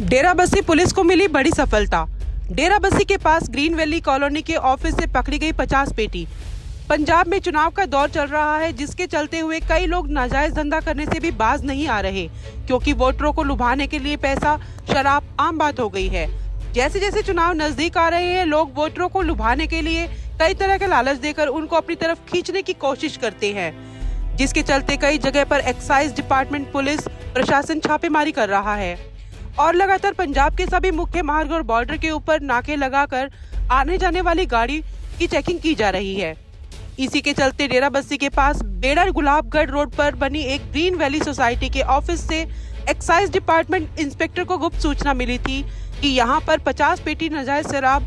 Derabassi police को मिली बड़ी सफलता। डेराबस्सी के पास ग्रीन वैली कॉलोनी के ऑफिस से पकड़ी गई 50 पेटी। पंजाब में चुनाव का दौर चल रहा है, जिसके चलते हुए कई लोग नाजायज धंधा करने से भी बाज नहीं आ रहे, क्योंकि वोटरों को लुभाने के लिए पैसा, शराब आम बात हो गई है। जैसे जैसे चुनाव नजदीक आ रहे हैं, लोग वोटरों को लुभाने के लिए कई तरह के लालच देकर उनको अपनी तरफ खींचने की कोशिश करते हैं, जिसके चलते कई जगह पर एक्साइज डिपार्टमेंट, पुलिस प्रशासन छापेमारी कर रहा है और लगातार पंजाब के सभी मुख्य मार्ग और बॉर्डर के ऊपर नाके लगाकर आने जाने वाली गाड़ी की चेकिंग की जा रही है। इसी के चलते डेराबस्सी के पास बेड़ा गुलाबगढ़ रोड पर बनी एक ग्रीन वैली सोसाइटी के ऑफिस से एक्साइज डिपार्टमेंट इंस्पेक्टर को गुप्त सूचना मिली थी कि यहां पर 50 पेटी नाजायज शराब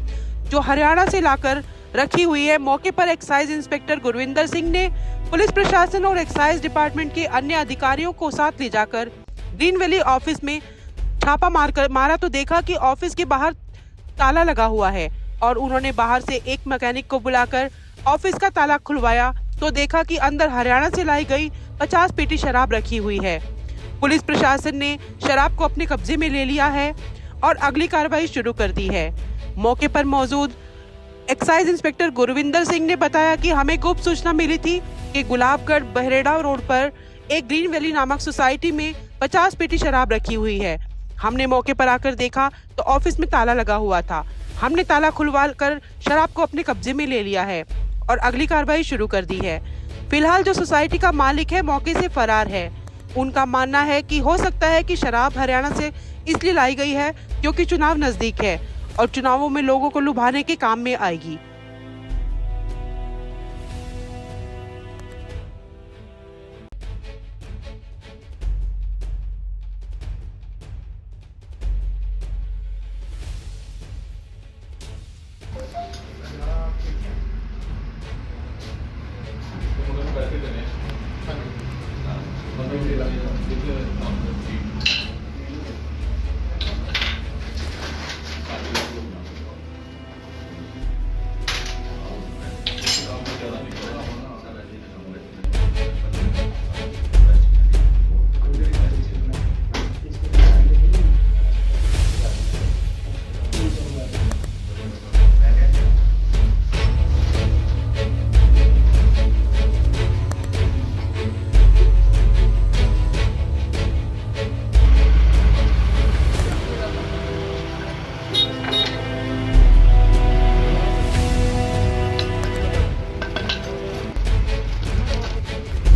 जो हरियाणा से लाकर रखी हुई है। मौके पर एक्साइज इंस्पेक्टर गुरविंदर सिंह ने पुलिस प्रशासन और एक्साइज डिपार्टमेंट के अन्य अधिकारियों को साथ ले जाकर ग्रीन वैली ऑफिस में छापा मारा तो देखा कि ऑफिस के बाहर ताला लगा हुआ है और उन्होंने बाहर से एक मैकेनिक को बुलाकर ऑफिस का ताला खुलवाया तो देखा कि अंदर हरियाणा से लाई गई 50 पेटी शराब रखी हुई है। पुलिस प्रशासन ने शराब को अपने कब्जे में ले लिया है और अगली कार्रवाई शुरू कर दी है। मौके पर मौजूद एक्साइज इंस्पेक्टर गुरविंदर सिंह ने बताया कि हमें गुप्त सूचना मिली थी कि गुलाबगढ़ बहरेड़ा रोड पर एक ग्रीन वैली नामक सोसाइटी में 50 पेटी शराब रखी हुई है। हमने मौके पर आकर देखा तो ऑफिस में ताला लगा हुआ था। हमने ताला खुलवा कर शराब को अपने कब्जे में ले लिया है और अगली कार्रवाई शुरू कर दी है। फिलहाल जो सोसाइटी का मालिक है मौके से फरार है। उनका मानना है कि हो सकता है कि शराब हरियाणा से इसलिए लाई गई है क्योंकि चुनाव नजदीक है और चुनावों में लोगों को लुभाने के काम में आएगी।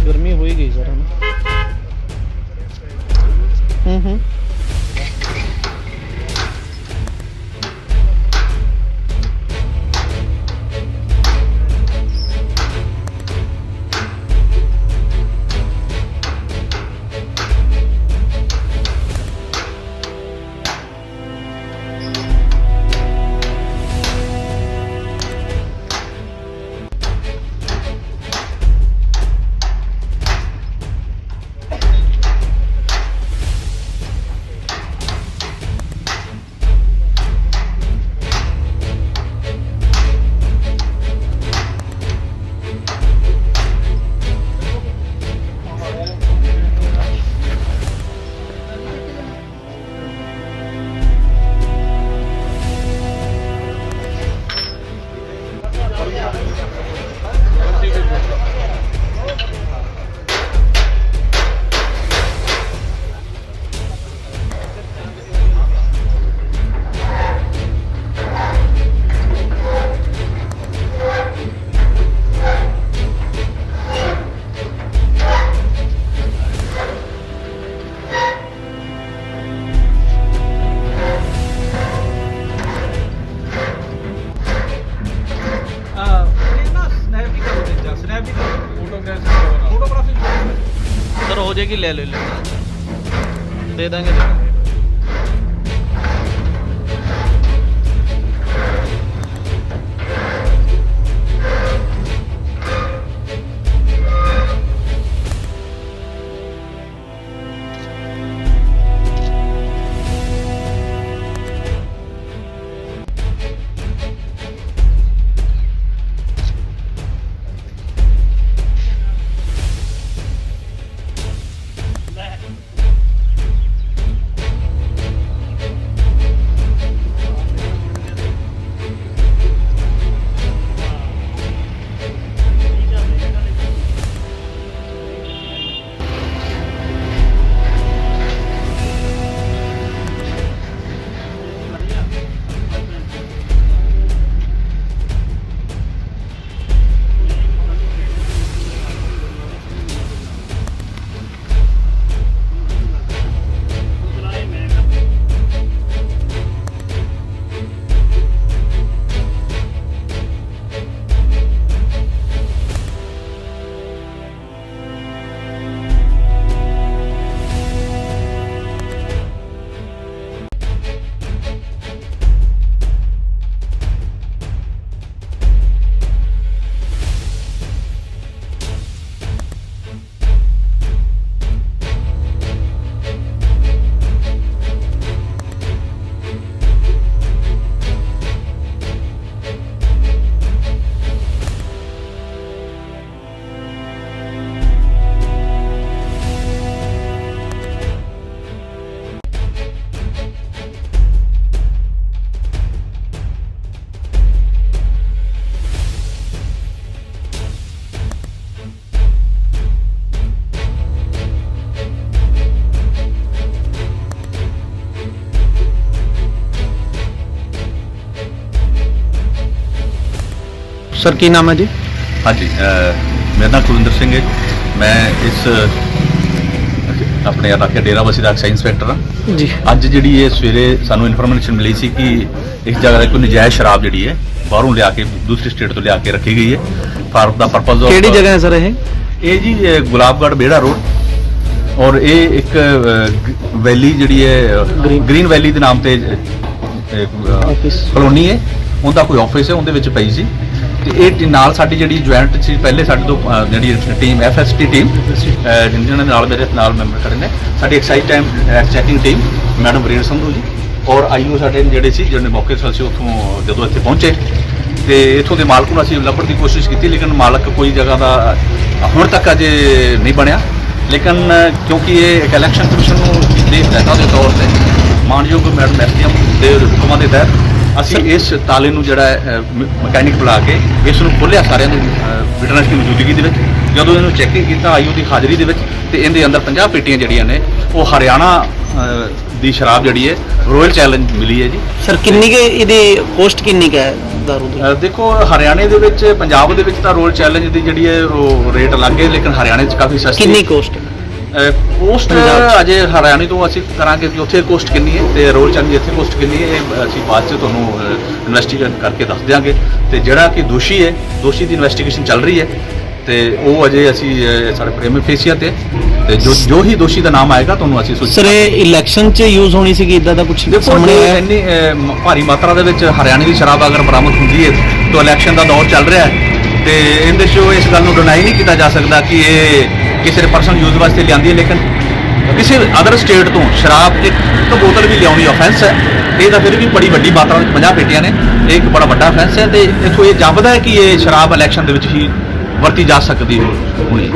गर्मी हो ही गई जरा ना। सर हो जाएगी, ले ले दे देंगे। ਸਰ ਕੀ ਨਾਮ ਹੈ ਜੀ? ਹਾਂਜੀ ਮੇਰਾ ਨਾਮ ਕੁਲਵਿੰਦਰ ਸਿੰਘ ਹੈ। ਮੈਂ ਇਸ ਆਪਣੇ ਇਲਾਕੇ ਡੇਰਾਬੱਸੀ ਦਾ ਐਕਸਾਈਜ਼ ਇੰਸਪੈਕਟਰ ਹਾਂ ਜੀ। ਅੱਜ ਜਿਹੜੀ ਇਹ ਸਵੇਰੇ ਸਾਨੂੰ ਇਨਫੋਰਮੇਸ਼ਨ ਮਿਲੀ ਸੀ ਕਿ ਇਸ ਜਗ੍ਹਾ ਤੇ ਕੋਈ ਨਜਾਇਜ਼ ਸ਼ਰਾਬ ਜਿਹੜੀ ਹੈ ਬਾਹਰੋਂ ਲਿਆ ਕੇ ਦੂਸਰੀ ਸਟੇਟ ਤੋਂ ਲਿਆ ਕੇ ਰੱਖੀ ਗਈ ਹੈ ਫਾਰ ਦਾ ਪਰਪਸ ਆਫ ਕਿਹੜੀ ਜਗ੍ਹਾ ਹੈ ਸਰ ਇਹ? ਇਹ ਜੀ ਗੁਲਾਬਗੜ੍ਹ ਬੇੜਾ ਰੋਡ ਔਰ ਇਹ ਇੱਕ ਵੈਲੀ ਜਿਹੜੀ ਹੈ ਗ੍ਰੀਨ ਵੈਲੀ ਦੇ ਨਾਮ ਤੇ ਆਫਿਸ ਕਲੋਨੀ ਹੈ, ਉਹਦਾ ਕੋਈ ਆਫਿਸ ਹੈ, ਉਹਦੇ ਵਿੱਚ ਪਈ ਸੀ। ਤੇ ਇਹ ਨਾਲ ਸਾਡੀ ਜਿਹੜੀ ਜੁਆਇੰਟ ਸੀ ਪਹਿਲੇ ਸਾਡੇ ਤੋਂ ਜਿਹੜੀ ਟੀਮ ਐਫਐਸਟੀ ਟੀਮ ਜਿਹਨਾਂ ਦੇ ਨਾਲ ਮੇਰੇ ਨਾਲ ਮੈਂਬਰ ਖੜੇ ਨੇ, ਸਾਡੀ excise time checking team madam ਵਰੀਰ ਸੰਧੂ ਜੀ ਔਰ ਆਈਓ ਸਾਡੇ ਜਿਹੜੇ ਸੀ ਜਿਹੜੇ ਮੌਕੇ ਤੇ ਸੀ ਉੱਥੋਂ ਜਦੋਂ ਇੱਥੇ ਪਹੁੰਚੇ ਤੇ ਇੱਥੋਂ ਦੇ ਮਾਲਕ ਨੂੰ ਅਸੀਂ ਲੱਭਣ ਦੀ ਕੋਸ਼ਿਸ਼ ਕੀਤੀ, ਲੇਕਿਨ ਮਾਲਕ ਕੋਈ ਜਗ੍ਹਾ ਦਾ ਹੁਣ ਤੱਕ ਅਜੇ ਨਹੀਂ ਬਣਿਆ। ਲੇਕਿਨ ਕਿਉਂਕਿ ਇਹ ਇੱਕ ਇਲੈਕਸ਼ਨ ਕਮਿਸ਼ਨ ਨੂੰ ਦੇ ਹਦਾਇਤਾਂ ਦੇ ਤੌਰ ਤੇ ਮਾਨਯੋਗ ਮੈਡਮ ਐਸਡੀਐਮ ਦੇ ਹੁਕਮਾਂ ਦੇ ਤਹਿਤ ਅਸੀਂ ਇਸ ਤਾਲੇ ਨੂੰ ਜਿਹੜਾ ਮਕੈਨਿਕ ਬੁਲਾ ਕੇ ਇਸ ਨੂੰ ਖੋਲ੍ਹਿਆ ਸਾਰਿਆਂ ਦੀ ਵਿਟਨੈਸ ਦੀ ਮੌਜੂਦਗੀ ਦੇ ਵਿੱਚ। ਜਦੋਂ ਇਹਨੂੰ ਚੈਕਿੰਗ ਕੀਤਾ ਆਈਓ ਦੀ ਹਾਜ਼ਰੀ ਦੇ ਵਿੱਚ ਤੇ ਇਹਦੇ ਅੰਦਰ 50 ਪੇਟੀਆਂ ਜਿਹੜੀਆਂ ਨੇ ਉਹ ਹਰਿਆਣਾ ਦੀ ਸ਼ਰਾਬ ਜਿਹੜੀ ਹੈ ਰੋਇਲ ਚੈਲੰਜ ਮਿਲੀ ਹੈ ਜੀ। ਸਰ ਕਿੰਨੀ ਕੁ ਇਹਦੀ ਕੋਸਟ ਕਿੰਨੀ ਕੁ ਹੈ ਦਾਰੂ ਦੀ? ਦੇਖੋ ਹਰਿਆਣੇ ਦੇ ਵਿੱਚ ਪੰਜਾਬ ਦੇ ਵਿੱਚ ਤਾਂ ਰੋਇਲ ਚੈਲੰਜ ਦੀ ਜਿਹੜੀ ਹੈ ਉਹ ਰੇਟ ਅਲੱਗ ਹੈ, ਲੇਕਿਨ ਹਰਿਆਣੇ 'ਚ ਕਾਫੀ ਸਸਤੀ ਕਿੰਨੀ ਕੋਸਟ? ਕੋਸਟ ਅਜੇ ਹਰਿਆਣੇ ਤੋਂ ਅਸੀਂ ਕਰਾਂਗੇ ਕਿ ਉੱਥੇ ਕੋਸਟ ਕਿੰਨੀ ਹੈ ਤੇ ਰੋਇਲ ਚੈਲੰਜ ਇੱਥੇ ਕੋਸਟ ਕਿੰਨੀ ਹੈ ਇਹ ਅਸੀਂ ਬਾਅਦ 'ਚ ਤੁਹਾਨੂੰ ਇਨਵੈਸਟੀਗੇਟ ਕਰਕੇ ਦੱਸ ਦਿਆਂਗੇ। ਤੇ ਜਿਹੜਾ ਕਿ ਦੋਸ਼ੀ ਹੈ, ਦੋਸ਼ੀ ਦੀ ਇਨਵੈਸਟੀਗੇਸ਼ਨ ਚੱਲ ਰਹੀ ਹੈ ਤੇ ਉਹ ਅਜੇ ਅਸੀਂ ਸਾਡੇ ਪ੍ਰੇਮੀ ਫੇਸੀਆ ਤੇ ਜੋ ਹੀ ਦੋਸ਼ੀ ਦਾ ਨਾਮ ਆਏਗਾ ਤੁਹਾਨੂੰ ਅਸੀਂ ਸਰ ਇਹ ਇਲੈਕਸ਼ਨ 'ਚ ਯੂਜ਼ ਹੋਣੀ ਸੀਗੀ ਇਦਾਂ ਦਾ ਕੁਝ ਸਾਹਮਣੇ ਆਇਆ? ਇੰਨੀ ਭਾਰੀ ਮਾਤਰਾ ਦੇ ਵਿੱਚ ਹਰਿਆਣੇ ਦੀ ਸ਼ਰਾਬ ਅਗਰ ਬਰਾਮਦ ਹੁੰਦੀ ਹੈ ਤਾਂ ਇਲੈਕਸ਼ਨ ਦਾ ਦੌਰ ਚੱਲ ਰਿਹਾ ਹੈ ਤੇ ਇਹਦੇ 'ਚ ਇਸ ਗੱਲ ਨੂੰ ਡਿਨਾਈ ਨਹੀਂ ਕੀਤਾ ਜਾ ਸਕਦਾ ਕਿ ਇਹ ਕਿਸੇ ਦੇ ਪਰਸਨਲ ਯੂਜ਼ ਵਾਸਤੇ ਲਿਆਂਦੀ ਹੈ। ਲੇਕਿਨ ਕਿਸੇ ਅਦਰ ਸਟੇਟ ਤੋਂ ਸ਼ਰਾਬ ਇੱਕ ਬੋਤਲ ਵੀ ਲਿਆਉਣੀ ਆਫੈਂਸ ਹੈ। ਇਹ ਤਾਂ ਫਿਰ ਵੀ ਬੜੀ ਵੱਡੀ ਮਾਤਰਾ ਵਿੱਚ 50 ਪੇਟੀਆਂ ਨੇ, ਇਹ ਇੱਕ ਬੜਾ ਵੱਡਾ ਆਫੈਂਸ ਹੈ ਤੇ ਇੱਥੋਂ ਇਹ ਜਾਪਦਾ ਹੈ ਕਿ ਇਹ ਸ਼ਰਾਬ ਇਲੈਕਸ਼ਨ ਦੇ ਵਿੱਚ ਹੀ ਵਰਤੀ ਜਾ ਸਕਦੀ ਹੋਣੀ।